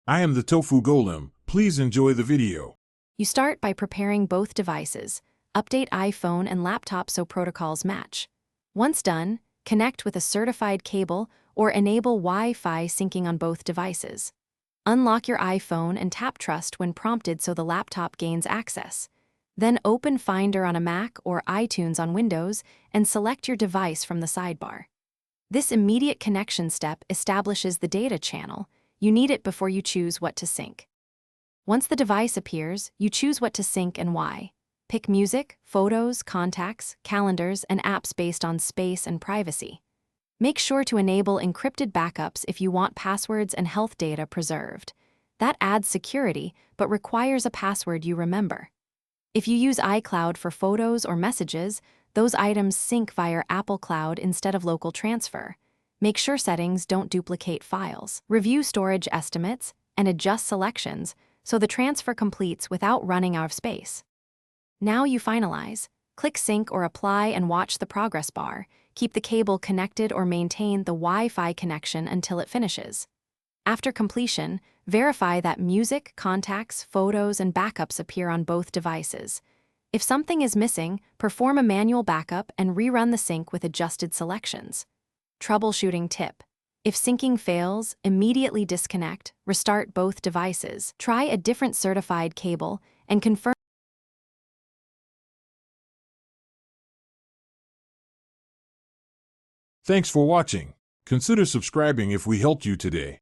I am the Tofu Golem. Please enjoy the video. You start by preparing both devices. Update iPhone and laptop so protocols match. Once done, connect with a certified cable or enable Wi-Fi syncing on both devices. Unlock your iPhone and tap Trust when prompted so the laptop gains access. Then open Finder on a Mac or iTunes on Windows and select your device from the sidebar. This immediate connection step establishes the data channel. You need it before you choose what to sync. Once the device appears, you choose what to sync and why. Pick music, photos, contacts, calendars, and apps based on space and privacy. Make sure to enable encrypted backups if you want passwords and health data preserved. That adds security, but requires a password you remember. If you use iCloud for photos or messages, those items sync via Apple Cloud instead of local transfer. Make sure settings don't duplicate files. Review storage estimates and adjust selections so the transfer completes without running out of space. Now you finalize. Click Sync or Apply and watch the progress bar. Keep the cable connected or maintain the Wi-Fi connection until it finishes. After completion, verify that music, contacts, photos, and backups appear on both devices. If something is missing, perform a manual backup and rerun the sync with adjusted selections. Troubleshooting tip: if syncing fails, immediately disconnect, restart both devices. Try a different certified cable and confirm. Thanks for watching. Consider subscribing if we helped you today.